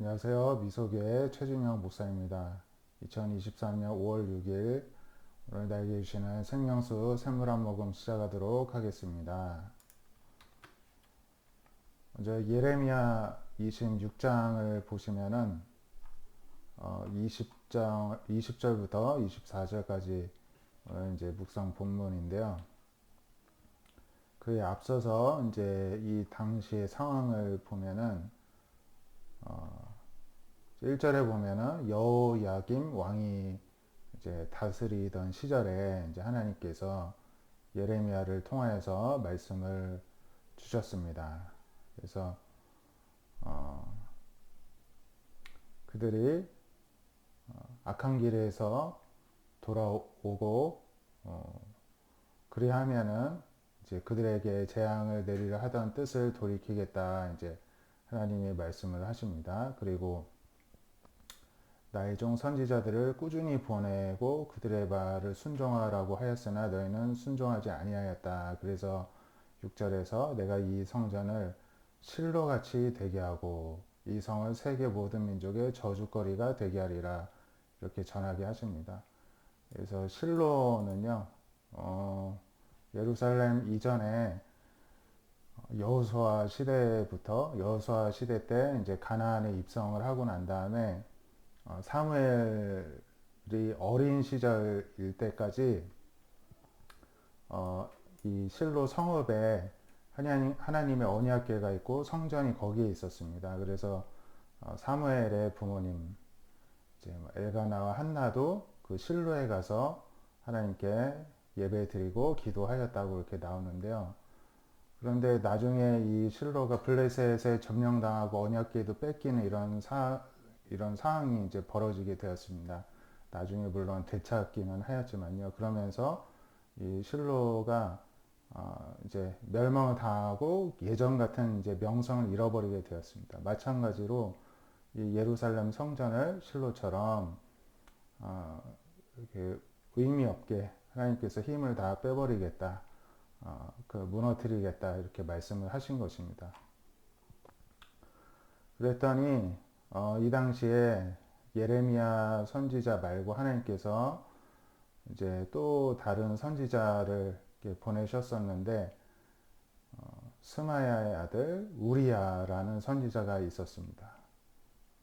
안녕하세요. 미소교회 최진영 목사입니다. 2023년 5월 6일 오늘 나에게 주시는 생명수 샘물 한 모금 시작하도록 하겠습니다. 먼저 예레미야 26장을 보시면은 20절부터 24절까지 오늘 이제 묵상 본문인데요. 그에 앞서서 이제 이 당시의 상황을 보면은 1절에 보면은 여호야김 왕이 이제 다스리던 시절에 이제 하나님께서 예레미야를 통하여서 말씀을 주셨습니다. 그래서 그들이 악한 길에서 돌아오고 그리하면은 이제 그들에게 재앙을 내리려 하던 뜻을 돌이키겠다 이제 하나님의 말씀을 하십니다. 그리고 나의 종 선지자들을 꾸준히 보내고 그들의 말을 순종하라고 하였으나 너희는 순종하지 아니하였다. 그래서 6절에서 내가 이 성전을 실로같이 되게 하고 이 성을 세계 모든 민족의 저주거리가 되게 하리라. 이렇게 전하게 하십니다. 그래서 실로는요, 예루살렘 이전에 여호수아 시대 때 이제 가나안에 입성을 하고 난 다음에 사무엘이 어린 시절일 때까지 이 실로 성읍에 하나님의 언약궤가 있고 성전이 거기에 있었습니다. 그래서 사무엘의 부모님 이제 엘가나와 한나도 그 실로에 가서 하나님께 예배 드리고 기도하였다고 이렇게 나오는데요. 그런데 나중에 이 실로가 블레셋에 점령당하고 언약궤도 뺏기는 이런 상황이 이제 벌어지게 되었습니다. 나중에 물론 되찾기는 하였지만요. 그러면서 이 실로가 이제 멸망을 당하고 예전 같은 이제 명성을 잃어버리게 되었습니다. 마찬가지로 이 예루살렘 성전을 실로처럼 이렇게 의미 없게 하나님께서 힘을 다 빼버리겠다, 그 무너뜨리겠다 이렇게 말씀을 하신 것입니다. 그랬더니 이 당시에 예레미야 선지자 말고 하나님께서 이제 또 다른 선지자를 보내셨었는데 스마야의 아들 우리야라는 선지자가 있었습니다.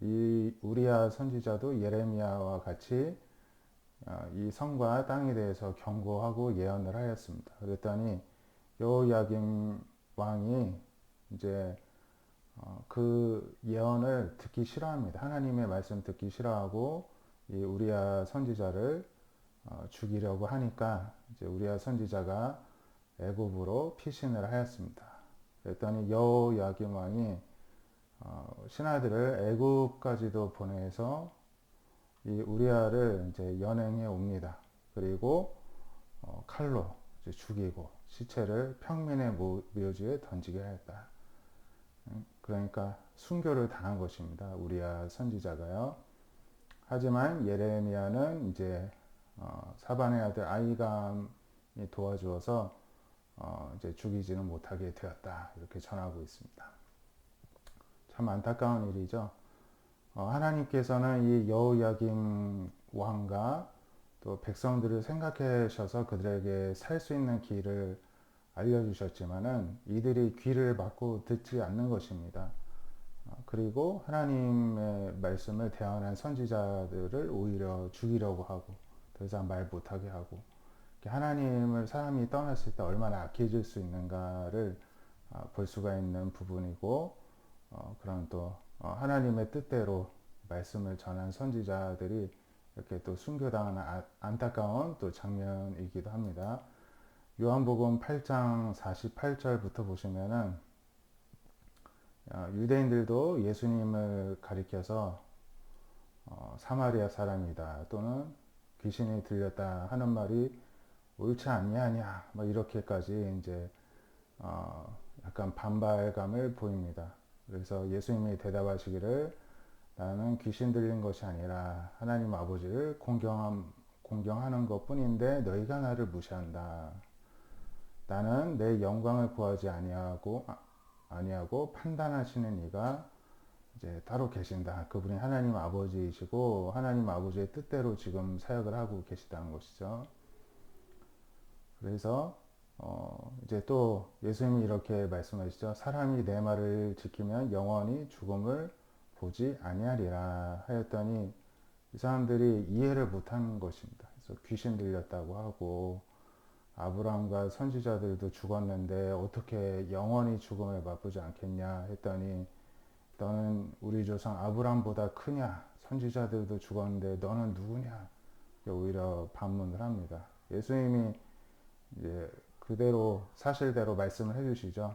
이 우리야 선지자도 예레미야와 같이 이 성과 땅에 대해서 경고하고 예언을 하였습니다. 그랬더니 여호야김 왕이 이제 그 예언을 듣기 싫어합니다. 하나님의 말씀 듣기 싫어하고 이 우리야 선지자를 죽이려고 하니까 이제 우리야 선지자가 애굽으로 피신을 하였습니다. 그랬더니 여호야김 왕이 신하들을 애굽까지도 보내서 이 우리야를 이제 연행해 옵니다. 그리고 칼로 이제 죽이고 시체를 평민의 묘지에 던지게 하였다. 그러니까 순교를 당한 것입니다. 우리야 선지자가요. 하지만 예레미야는 이제 사반의 아들 아이감이 도와주어서 이제 죽이지는 못하게 되었다. 이렇게 전하고 있습니다. 참 안타까운 일이죠. 하나님께서는 이 여호야김 왕과 또 백성들을 생각하셔서 그들에게 살 수 있는 길을 알려주셨지만은 이들이 귀를 막고 듣지 않는 것입니다. 그리고 하나님의 말씀을 대언한 선지자들을 오히려 죽이려고 하고 더 이상 말 못하게 하고 하나님을 사람이 떠났을 때 얼마나 악해질 수 있는가를 볼 수가 있는 부분이고 그런 또 하나님의 뜻대로 말씀을 전한 선지자들이 이렇게 또 순교당하는 안타까운 또 장면이기도 합니다. 요한복음 8장 48절부터 보시면은 유대인들도 예수님을 가리켜서 사마리아 사람이다 또는 귀신이 들렸다 하는 말이 옳지 않냐냐 뭐 이렇게까지 이제 약간 반발감을 보입니다. 그래서 예수님이 대답하시기를 나는 귀신 들린 것이 아니라 하나님 아버지를 공경하는 것 뿐인데 너희가 나를 무시한다. 나는 내 영광을 구하지 아니하고 판단하시는 이가 이제 따로 계신다. 그분이 하나님 아버지이시고 하나님 아버지의 뜻대로 지금 사역을 하고 계시다는 것이죠. 그래서 이제 또 예수님이 이렇게 말씀하시죠. 사람이 내 말을 지키면 영원히 죽음을 보지 아니하리라 하였더니 이 사람들이 이해를 못하는 것입니다. 그래서 귀신 들렸다고 하고 아브라함과 선지자들도 죽었는데 어떻게 영원히 죽음을 맛보지 않겠냐 했더니 너는 우리 조상 아브라함보다 크냐? 선지자들도 죽었는데 너는 누구냐? 오히려 반문을 합니다. 예수님이 이제 그대로 사실대로 말씀을 해주시죠.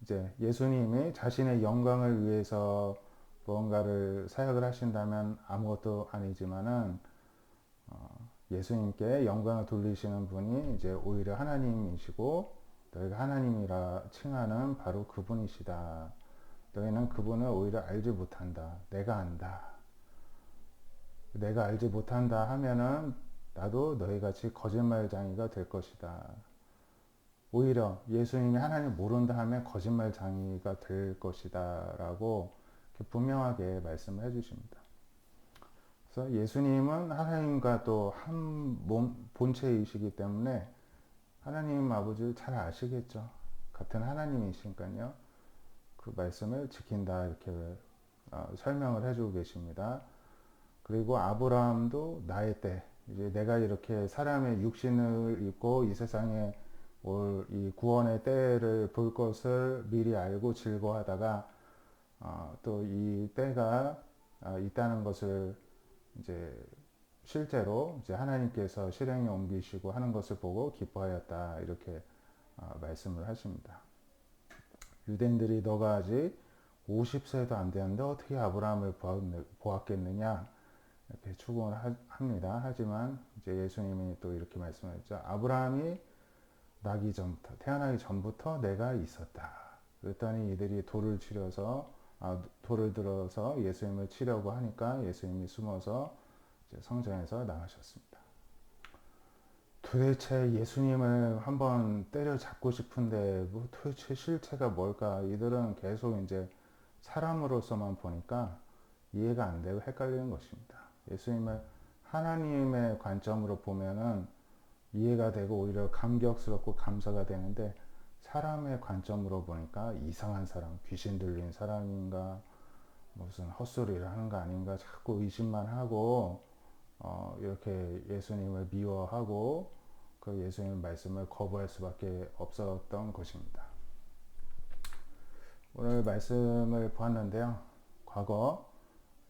이제 예수님이 자신의 영광을 위해서 무언가를 사역을 하신다면 아무것도 아니지만은 예수님께 영광을 돌리시는 분이 이제 오히려 하나님이시고 너희가 하나님이라 칭하는 바로 그분이시다. 너희는 그분을 오히려 알지 못한다. 내가 안다. 내가 알지 못한다 하면은 나도 너희같이 거짓말쟁이가 될 것이다. 오히려 예수님이 하나님 모른다 하면 거짓말쟁이가 될 것이다 라고 분명하게 말씀을 해주십니다. 그래서 예수님은 하나님과 또 한 몸 본체이시기 때문에 하나님 아버지를 잘 아시겠죠. 같은 하나님이시니까요. 그 말씀을 지킨다 이렇게 설명을 해주고 계십니다. 그리고 아브라함도 나의 때 이제 내가 이렇게 사람의 육신을 입고 이 세상에 올 이 구원의 때를 볼 것을 미리 알고 즐거워하다가 또 이 때가 있다는 것을 이제 실제로 이제 하나님께서 실행에 옮기시고 하는 것을 보고 기뻐하였다 이렇게 말씀을 하십니다. 유대인들이 너가 아직 50세도 안 되었는데 어떻게 아브라함을 보았겠느냐 이렇게 추궁을 합니다. 하지만 이제 예수님이 또 이렇게 말씀하셨죠. 아브라함이 나기 전부터 태어나기 전부터 내가 있었다. 그랬더니 이들이 돌을 들어서 예수님을 치려고 하니까 예수님이 숨어서 이제 성전에서 나가셨습니다. 도대체 예수님을 한번 때려잡고 싶은데 뭐 도대체 실체가 뭘까? 이들은 계속 이제 사람으로서만 보니까 이해가 안 되고 헷갈리는 것입니다. 예수님을 하나님의 관점으로 보면은 이해가 되고 오히려 감격스럽고 감사가 되는데 사람의 관점으로 보니까 이상한 사람, 귀신 들린 사람인가 무슨 헛소리를 하는 거 아닌가 자꾸 의심만 하고 이렇게 예수님을 미워하고 그 예수님 말씀을 거부할 수밖에 없었던 것입니다. 오늘 말씀을 보았는데요. 과거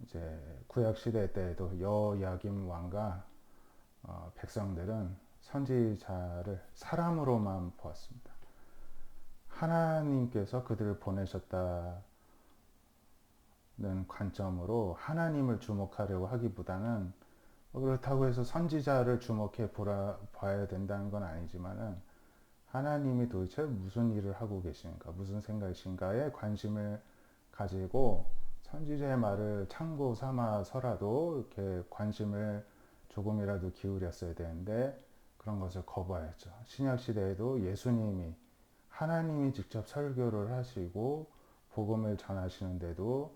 이제 구약 시대 때에도 여야김 왕과 백성들은 선지자를 사람으로만 보았습니다. 하나님께서 그들을 보내셨다는 관점으로 하나님을 주목하려고 하기보다는 그렇다고 해서 선지자를 주목해 봐야 된다는 건 아니지만은 하나님이 도대체 무슨 일을 하고 계신가, 무슨 생각이신가에 관심을 가지고 선지자의 말을 참고 삼아서라도 이렇게 관심을 조금이라도 기울였어야 되는데 그런 것을 거부하였죠. 신약 시대에도 예수님이 하나님이 직접 설교를 하시고 복음을 전하시는데도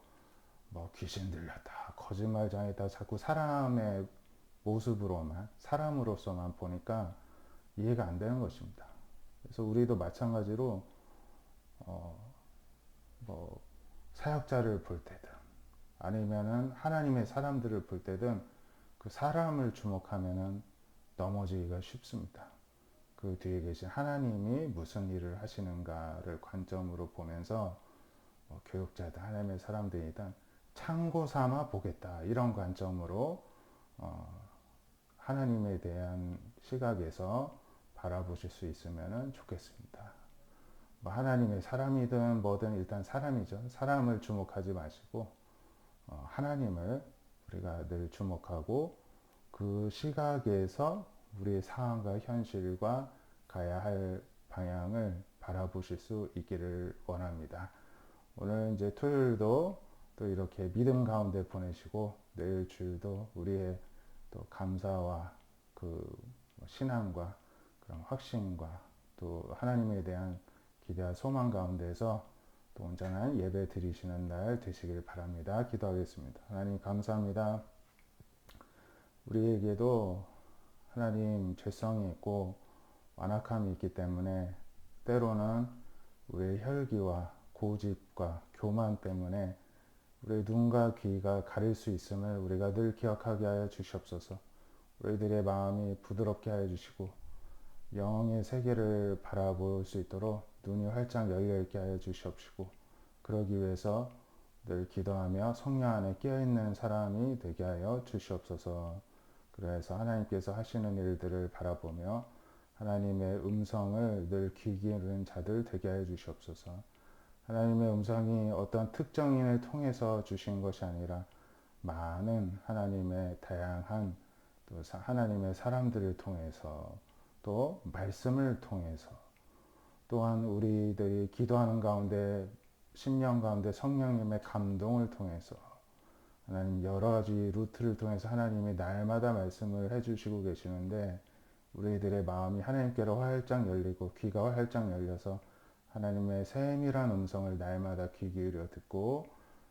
뭐 귀신 들렸다, 거짓말장이다, 자꾸 사람의 모습으로만 사람으로서만 보니까 이해가 안 되는 것입니다. 그래서 우리도 마찬가지로 뭐 사역자를 볼 때든 아니면은 하나님의 사람들을 볼 때든 그 사람을 주목하면은 넘어지기가 쉽습니다. 그 뒤에 계신 하나님이 무슨 일을 하시는가를 관점으로 보면서 교육자든 하나님의 사람들이든 참고 삼아 보겠다 이런 관점으로 하나님에 대한 시각에서 바라보실 수 있으면 좋겠습니다. 뭐 하나님의 사람이든 뭐든 일단 사람이죠. 사람을 주목하지 마시고 하나님을 우리가 늘 주목하고 그 시각에서 우리의 상황과 현실과 가야 할 방향을 바라보실 수 있기를 원합니다. 오늘 이제 토요일도 또 이렇게 믿음 가운데 보내시고 내일 주일도 우리의 또 감사와 그 신앙과 그런 확신과 또 하나님에 대한 기대와 소망 가운데서 또 온전한 예배 드리시는 날 되시길 바랍니다. 기도하겠습니다. 하나님 감사합니다. 우리에게도 하나님 죄성이 있고 완악함이 있기 때문에 때로는 우리의 혈기와 고집과 교만 때문에 우리의 눈과 귀가 가릴 수 있음을 우리가 늘 기억하게 하여 주시옵소서. 우리들의 마음이 부드럽게 하여 주시고 영의 세계를 바라볼 수 있도록 눈이 활짝 열려 있게 하여 주시옵시고, 그러기 위해서 늘 기도하며 성령 안에 깨어있는 사람이 되게 하여 주시옵소서. 그래서 하나님께서 하시는 일들을 바라보며 하나님의 음성을 늘 귀 기울이는 자들 되게 하여 주시옵소서. 하나님의 음성이 어떤 특정인을 통해서 주신 것이 아니라 많은 하나님의 다양한 또 하나님의 사람들을 통해서 또 말씀을 통해서 또한 우리들이 기도하는 가운데 심령 가운데 성령님의 감동을 통해서 하나님 여러 가지 루트를 통해서 하나님이 날마다 말씀을 해주시고 계시는데 우리들의 마음이 하나님께로 활짝 열리고 귀가 활짝 열려서 하나님의 세밀한 음성을 날마다 귀 기울여 듣고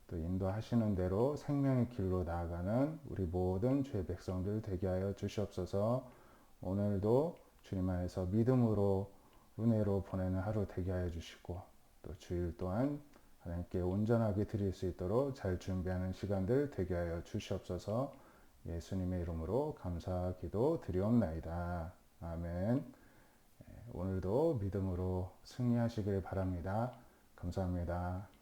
또 인도하시는 대로 생명의 길로 나아가는 우리 모든 주의 백성들 되게 하여 주시옵소서. 오늘도 주님 안에서 믿음으로 은혜로 보내는 하루 되게 하여 주시고 또 주일 또한 하나님께 온전하게 드릴 수 있도록 잘 준비하는 시간들 되게 하여 주시옵소서. 예수님의 이름으로 감사 기도 드리옵나이다. 아멘. 오늘도 믿음으로 승리하시길 바랍니다. 감사합니다.